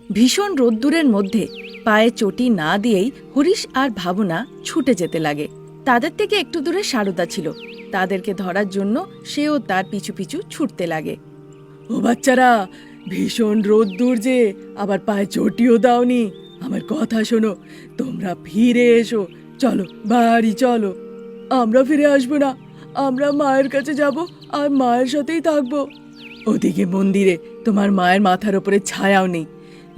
ভীষণ রোদ্দুরের মধ্যে পায়ে চটি না দিয়েই হরিশ আর ভাবনা ছুটে যেতে লাগে। তাদের থেকে একটু দূরে সারদা ছিল। তাদেরকে ধরার জন্য সেও তার পিছু পিছু ছুটতে লাগে। ও বাচ্চারা, ভীষণ রোদ্দুর যে, আবার পায়ে চটিও দাওনি। আমার কথা শোনো, তোমরা ফিরে এসো। চলো বাড়ি চলো। আমরা ফিরে আসবো না, আমরা মায়ের কাছে যাব আর মায়ের সাথেই থাকবো। ওদিকে মন্দিরে তোমার মায়ের মাথার ওপরে ছায়াও নেই।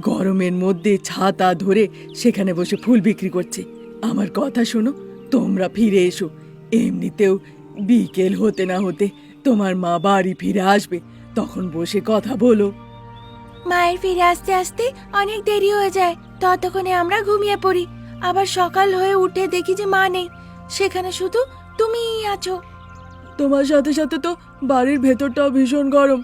গরমের মধ্যে ছাতা ধরে সেখানে বসে ফুল বিক্রি করছে। আমার কথা শোনো, তোমরা ফিরে এসো। এমনিতেও বিকেল হতে না হতে তোমার মা বাড়ি ফিরে আসবে, তখন বসে কথা বলো। মায়ের ফিরে আসতে আসতে অনেক দেরি হয়ে যায়, ততক্ষণে আমরা ঘুমিয়ে পড়ি। আবার সকাল হয়ে উঠে দেখি যে মা নেই, সেখানে শুধু তুমিই আছো। তোমার সাথে সাথে তো বাড়ির ভেতরটাও ভীষণ গরম।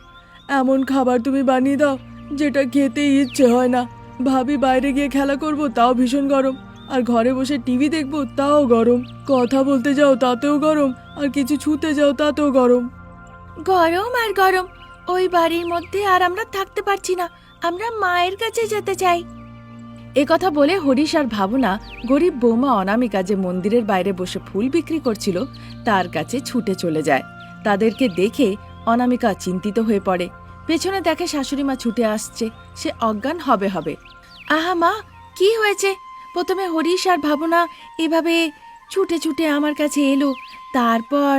এমন খাবার তুমি বানিয়ে দাও যেটা খেতে ইচ্ছে হয় না। ভাবি বাইরে গিয়ে খেলা করব, তাও ভীষণ গরম। আর ঘরে বসে টিভি দেখবো, তাও গরম। কথা বলতে যাও তাতেও গরম, আর কিছু ছুতে যাও তাতেও গরম। গরম আর গরম, ওই বাড়ির মধ্যে আর আমরা থাকতে পারছি না। আমরা মায়ের কাছে যেতে চাই। এ কথা বলে হরিশ আর ভাবনা গরিব বৌমা অনামিকা যে মন্দিরের বাইরে বসে ফুল বিক্রি করছিল তার কাছে ছুটে চলে যায়। তাদেরকে দেখে অনামিকা চিন্তিত হয়ে পড়ে। পেছনে দেখে শাশুড়িমা ছুটে আসছে, সে অজ্ঞান হবে হবে। আহা মা, কি হয়েছে? প্রথমে হরিশ আর ভাবনা এভাবে ছুটে ছুটে আমার কাছে এলো, তারপর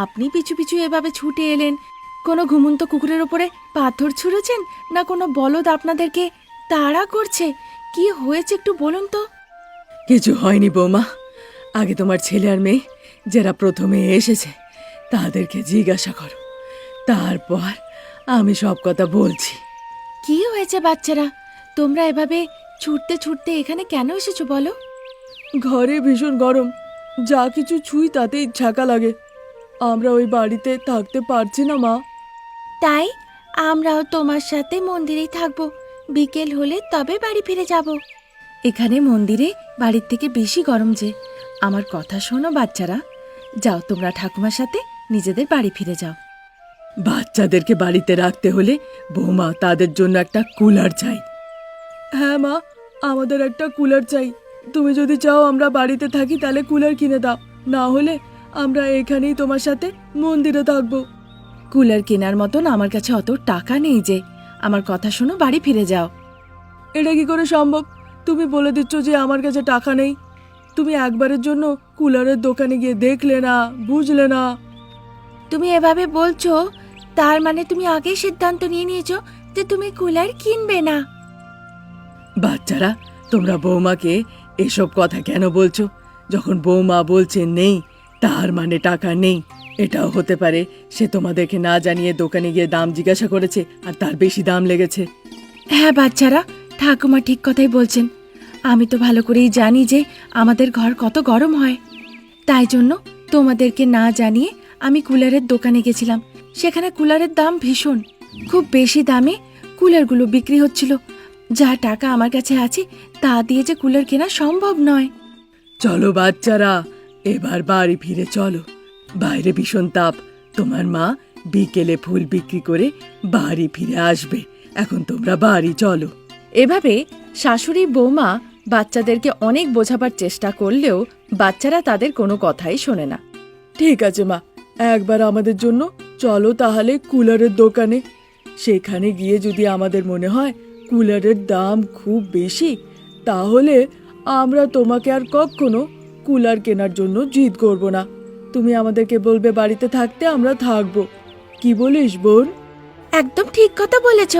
আপনি পিছু পিছু এভাবে ছুটে এলেন। কোনো ঘুমন্ত কুকুরের ওপরে পাথর ছুঁড়েছেন, না কোনো বলদ আপনাদেরকে তাড়া করছে? কি হয়েছে একটু বলুন তো। কিছু হয়নি বৌমা, আগে তোমার ছেলে আর মেয়ে যারা প্রথমে এসেছে তাদেরকে জিজ্ঞাসা করো, তারপর আমি সব কথা বলছি। কি হয়েছে বাচ্চারা? তোমরা এভাবে ছুটতে ছুটতে এখানে কেন এসেছো বলো? ঘরে ভীষণ গরম, যা কিছু ছুঁই তাতেই ঝাঁকা লাগে। আমরা ওই বাড়িতে থাকতে পারছি না মা। তাই আমরাও তোমার সাথে মন্দিরেই থাকবো। বিকেল হলে তবে বাড়ি ফিরে যাব। এখানে মন্দিরে বাড়ির থেকে বেশি গরম যে। আমার কথা শোনো বাচ্চারা, যাও তোমরা ঠাকুমার সাথে নিজেদের বাড়ি ফিরে যাও। বাচ্চাদেরকে বাড়িতে রাখতে হলে বৌমা তাদের জন্য একটা কুলার চাই। হ্যাঁ মা, আমাদের একটা কুলার চাই। তুমি যদি চাও আমরা বাড়িতে থাকি তাহলে কুলার কিনে দাও, না হলে আমরা এখানেই তোমার সাথে মন্দিরে থাকবো। কুলার কেনার মতন আমার কাছে অত টাকা নেই যে। আমার কথা শোনো, বাড়ি ফিরে যাও। এটা কি করে সম্ভব? তুমি বলে দিচ্ছ যে আমার কাছে টাকা নেই। তুমি একবারের জন্য কুলারের দোকানে গিয়ে দেখলে না, বুঝলে না। তুমি এভাবে বলছো, তার মানে তুমি আগেই সিদ্ধান্ত নিয়ে নিয়েছো যে তুমি কুলার কিনবে না। বাচ্চারা, তোমরা বৌমাকে এসব কথা কেন বলছো? যখন বৌমা বলছে নেই, তার মানে টাকা নেই। এটাও হতে পারে সে তোমাদেরকে না জানিয়ে দোকানে গিয়ে দাম জিজ্ঞাসা করেছে আর তার বেশি দাম লেগেছে। হ্যাঁ বাচ্চারা, ঠাকুমা ঠিক কথাই বলছেন। আমি তো ভালো করেই জানি যে আমাদের ঘর কত গরম হয়। তাই জন্য তোমাদেরকে না জানিয়ে আমি কুলারের দোকানে গেছিলাম। সেখানে কুলারের দাম ভীষণ, খুব বেশি দামে কুলারগুলো বিক্রি হচ্ছিল। যা টাকা আমার কাছে আছে তা দিয়ে যে কুলার কেনা সম্ভব নয়। চলো বাচ্চারা, এবার বাড়ি ফিরে চলো। বাইরে ভীষণ তাপ, তোমার মা বিকেলে ফুল বিক্রি করে বাড়ি ফিরে আসবে। এখন তোমরা বাড়ি চলো। এভাবে শাশুড়ি বৌমা বাচ্চাদেরকে অনেক বোঝাবার চেষ্টা করলেও বাচ্চারা তাদের কোনো কথাই শোনে না। ঠিক আছে মা, একবার আমাদের জন্য চলো তাহলে কুলারের দোকানে। সেখানে গিয়ে যদি আমাদের মনে হয় কুলারের দাম খুব বেশি, তাহলে আমরা তোমাকে আর কখনো কুলার কেনার জন্য জিদ করব না। তুমি আমাদেরকে বলবে বাড়িতে থাকতে, আমরা থাকবো। কি বলিস বোন? একদম ঠিক কথা বলেছ।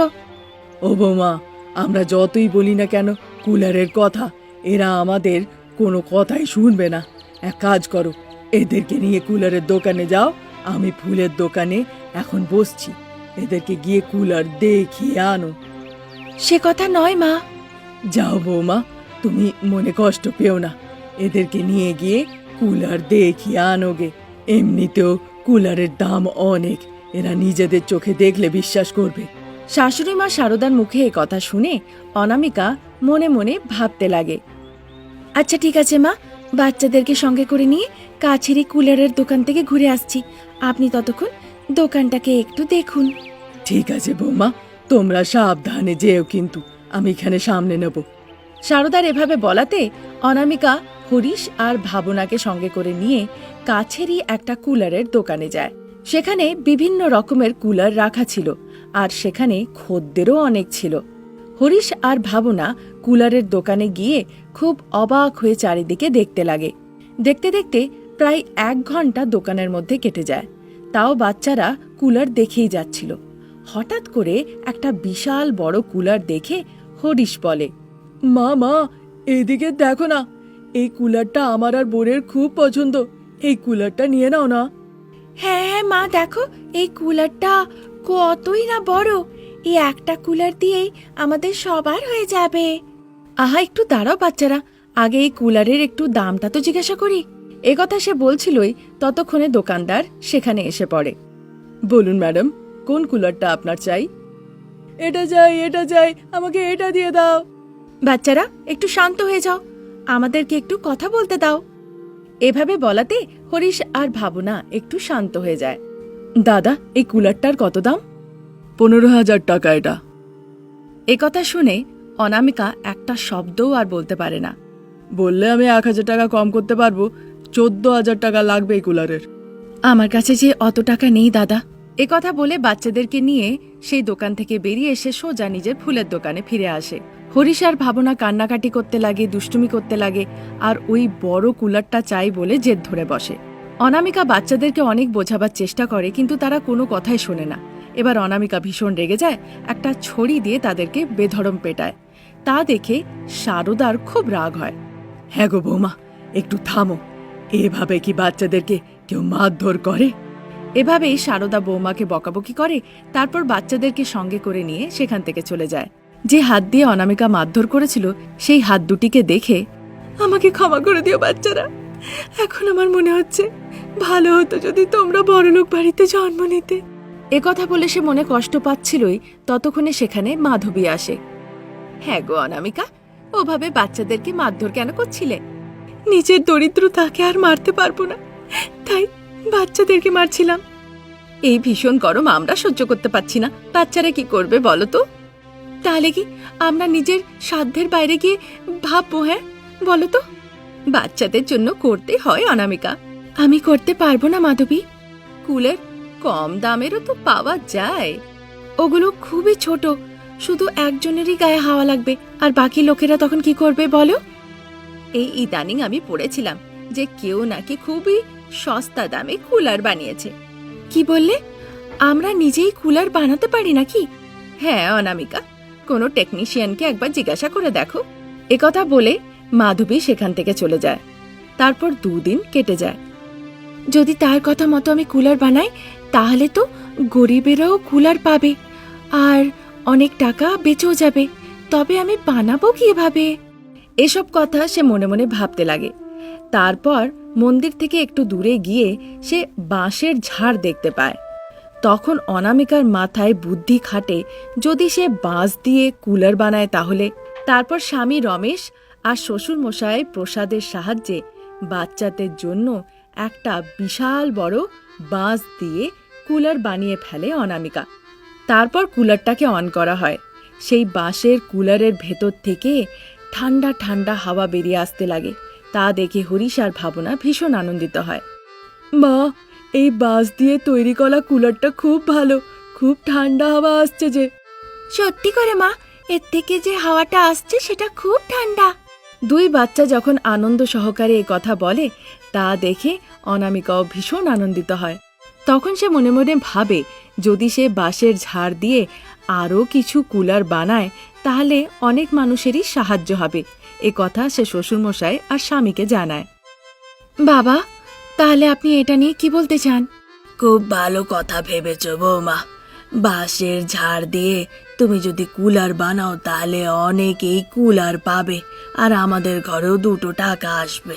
ও বৌমা, আমরা যতই বলি না কেন কুলারের কথা, এরা আমাদের কোনো কথাই শুনবে না। এক কাজ করো, এদেরকে নিয়ে কুলারের দোকানে যাও। আমি ফুলের দোকানে এখন বসছি, এদেরকে গিয়ে কুলার দেখিয়ে আনো। সে কথা নয় মা। যাও বৌমা, তুমি মনে কষ্ট পেও না। এদেরকে নিয়ে গিয়ে কুলার দেখিয়ে আনোগে। এমনিতেও কুলারের দাম অনেক, এরা নিজেদের চোখে দেখলে বিশ্বাস করবে। শাশুড়ি মা শারদার মুখে এ কথা শুনে অনামিকা মনে মনে ভাবতে লাগে। আচ্ছা ঠিক আছে মা, বাচ্চাদেরকে সঙ্গে করে নিয়ে কাছেরই কুলারের দোকান থেকে ঘুরে আসছি। আপনি ততক্ষণ দোকানটাকে একটু দেখুন। ঠিক আছে বৌমা, তোমরা সাবধানে যেও কিন্তু। আমি এখানে সামনে নেব। সারদার এভাবে বলাতে অনামিকা হরিশ আর ভাবনাকে সঙ্গে করে নিয়ে কাছেরই একটা কুলারের দোকানে যায়। সেখানে বিভিন্ন রকমের কুলার রাখা ছিল আর সেখানে খদ্দেরও অনেক ছিল। হরিশ আর ভাবনা কুলারের দোকানে গিয়ে খুব অবাক হয়ে চারিদিকে দেখতে লাগে। দেখতে দেখতে প্রায় 1 ঘন্টা দোকানের মধ্যে কেটে যায়। তাও বাচ্চারা কুলার দেখেই যাচ্ছিল। হঠাৎ করে একটা বিশাল বড় কুলার দেখে হরিশ বলে, মা মা, এইদিকে দেখো না, এই কুলারটা আমার আর বোনের খুব পছন্দ। এই কুলারটা নিয়ে নাও না। হ্যাঁ হ্যাঁ মা, দেখো এই কুলারটা কতই না বড়। এই একটা কুলার দিয়েই আমাদের সবার হয়ে যাবে। আহা, একটু দাঁড়াও বাচ্চারা, আগে এই কুলারের একটু দামটা তো জিজ্ঞাসা করি। একথা সে বলছিলই ততক্ষণে দোকানদার সেখানে এসে পড়ে। বলুন ম্যাডাম, কোন কুলারটা আপনার চাই? এটা চাই, এটা চাই, আমাকে এটা দিয়ে দাও। বাচ্চারা একটু শান্ত হয়ে যাও, আমাদেরকে একটু কথা বলতে দাও। এভাবে বলাতে হরিশ আর ভাবনা একটু শান্ত হয়ে যায়। দাদা, এই কুলারটার কত দাম? 15,000 টাকা এটা। একথা শুনে অনামিকা একটা শব্দও আর বলতে পারে না। বললে আমি 1,000 টাকা কম করতে পারবো, 14,000 টাকা লাগবে এই কুলারের। আমার কাছে যে অত টাকা নেই দাদা। একথা বলে বাচ্চাদেরকে নিয়ে সেই দোকান থেকে বেরিয়ে এসে সোজা নিজের ফুলের দোকানে ফিরে আসে। হরিশ আর ভাবনা কান্নাকাটি করতে লাগে, দুষ্টুমি করতে লাগে আর ওই বড় কুলারটা চাই বলে জেদ ধরে বসে। অনামিকা বাচ্চাদেরকে অনেক বোঝাবার চেষ্টা করে, কিন্তু তারা কোনো কথাই শোনে না। এবার অনামিকা ভীষণ রেগে যায়, একটা ছড়ি দিয়ে তাদেরকে বেধড়ম পেটায়। তা দেখে সারদার খুব রাগ হয়। হ্যাঁ গো বৌমা, একটু থামো, এভাবে কি বাচ্চাদেরকে কেউ মারধর করে? এভাবেই সারদা বৌমাকে বকাবকি করে, তারপর বাচ্চাদেরকে সঙ্গে করে নিয়ে সেখান থেকে চলে যায়। যে হাত দিয়ে অনামিকা মারধর করেছিল সেই হাত দুটিকে দেখে, আমাকে ক্ষমা করে দিও বাচ্চারা, এখন আমার মনে হচ্ছে ভালো হতো যদি তোমরা বড়লোক বাড়িতে জন্ম নিতে। একথা বলে সে মনে কষ্ট পাচ্ছিলই ততক্ষণে সেখানে মাধবী আসে। হ্যাঁ গো অনামিকা, ওভাবে বাচ্চাদেরকে মারধর কেন করছিলে? নিজের দরিদ্র তাকে আর মারতে পারবো না, তাই বাচ্চাদেরকে মারছিলাম। এই ভীষণ গরম আমরা সহ্য করতে পারছি না, বাচ্চারা কি করবে বলো তো? তাহলে কি আমরা নিজের সাধ্যের বাইরে গিয়ে ভাববো? হ্যাঁ বলো তো? বাচ্চাদের জন্য করতে হয় অনামিকা। আমি করতে পারবো না মাধবী। কুলের কম দামেরও তো পাওয়া যায়। ওগুলো খুবই ছোট, শুধু একজনেরই গায়ে হাওয়া লাগবে, আর বাকি লোকেরা তখন কি করবে বলো? এই ইদানিং আমি পড়েছিলাম যে কেউ নাকি খুবই সস্তা দামে কুলার বানিয়েছে। কি বললে? আমরা নিজেই কুলার বানাতে পারি নাকি? হ্যাঁ অনামিকা, কোনো টেকনিশিয়ানকে একবার জিজ্ঞাসা করে দেখো। একথা বলে মাধবী সেখান থেকে চলে যায়। তারপর 2 দিন কেটে যায়। যদি তার কথা মতো আমি কুলার বানাই, তাহলে তো গরিবেরাও কুলার পাবে আর অনেক টাকা বেঁচেও যাবে। তবে আমি বানাবো কিভাবে? এসব কথা সে মনে মনে ভাবতে লাগে। তারপর মন্দির থেকে একটু দূরে গিয়ে সে বাঁশের ঝাড় দেখতে পায়। তখন অনামিকার মাথায় বুদ্ধি খাটে, যদি সে বাঁশ দিয়ে কুলার বানায় তাহলে। তারপর স্বামী রমেশ আর শ্বশুর মশাই প্রসাদের সাহায্যে বাচ্চাদের জন্য একটা বিশাল বড় বাঁশ দিয়ে কুলার বানিয়ে ফেলে অনামিকা। তারপর কুলারটাকে অন করা হয়। সেই বাঁশের কুলারের ভেতর থেকে ঠান্ডা ঠান্ডা হাওয়া বেরিয়ে আসতে লাগে। তা দেখে হরিশ আর ভাবনা ভীষণ আনন্দিত হয়। মা, এই বাঁশ দিয়ে তৈরি করা কুলারটা খুব ভালো, খুব ঠান্ডা হাওয়া আসছে যে। সত্যি করে মা, এর থেকে যে হাওয়াটা আসছে সেটা খুব ঠান্ডা। 2 বাচ্চা যখন আনন্দ সহকারে এ কথা বলে তা দেখে অনামিকাও ভীষণ আনন্দিত হয়। তখন সে মনে মনে ভাবে, যদি সে বাঁশের ঝাড় দিয়ে আরও কিছু কুলার বানায় তাহলে অনেক মানুষেরই সাহায্য হবে। এ কথা সে শ্বশুরমশাই আর স্বামীকে জানায়। বাবা, তাহলে আপনি এটা নিয়ে কি বলতে চান? খুব ভালো কথা ভেবেছ বৌমা। বাঁশের ঝাড় দিয়ে তুমি যদি কুলার বানাও তাহলে অনেকেই কুলার পাবে আর আমাদের ঘরেও 2 টাকা আসবে।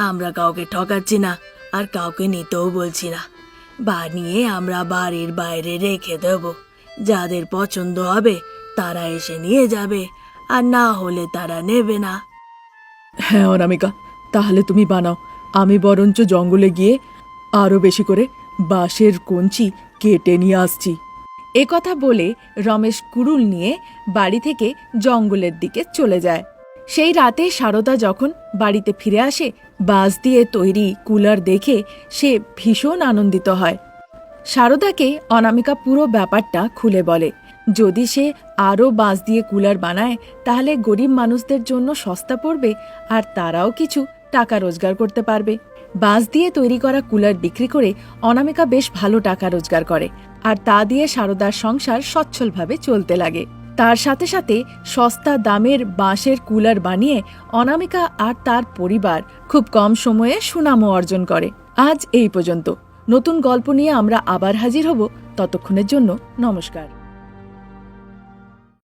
আমরা কাউকে ঠকাচ্ছি না আর কাউকে নিতেও বলছি না। বানিয়ে আমরা বাড়ির বাইরে রেখে দেব। যাদের পছন্দ হবে তারা এসে নিয়ে যাবে, আর না হলে তারা নেবে না। হ্যাঁ অনামিকা, তাহলে তুমি বানাও। আমি বরঞ্চ জঙ্গলে গিয়ে আরো বেশি করে বাঁশের কঞ্চি কেটে নিয়ে আসছি। একথা বলে রমেশ কুড়ুল নিয়ে বাড়ি থেকে জঙ্গলের দিকে চলে যায়। সেই রাতে সারদা যখন বাড়িতে ফিরে আসে, বাঁশ দিয়ে তৈরি কুলার দেখে সে ভীষণ আনন্দিত হয়। সারদাকে অনামিকা পুরো ব্যাপারটা খুলে বলে। যদি সে আরও বাঁশ দিয়ে কুলার বানায় তাহলে গরিব মানুষদের জন্য সস্তা পড়বে আর তারাও কিছু টাকা রোজগার করতে পারবে। বাঁশ দিয়ে তৈরি করা কুলার বিক্রি করে অনামিকা বেশ ভালো টাকা রোজগার করে, আর তা দিয়ে সারদার সংসার সচ্ছলভাবে চলতে লাগে। তার সাথে সাথে সস্তা দামের বাঁশের কুলার বানিয়ে অনামিকা আর তার পরিবার খুব কম সময়ে সুনামও অর্জন করে। আজ এই পর্যন্ত। নতুন গল্প নিয়ে আমরা আবার হাজির হব। ততক্ষণের জন্য নমস্কার।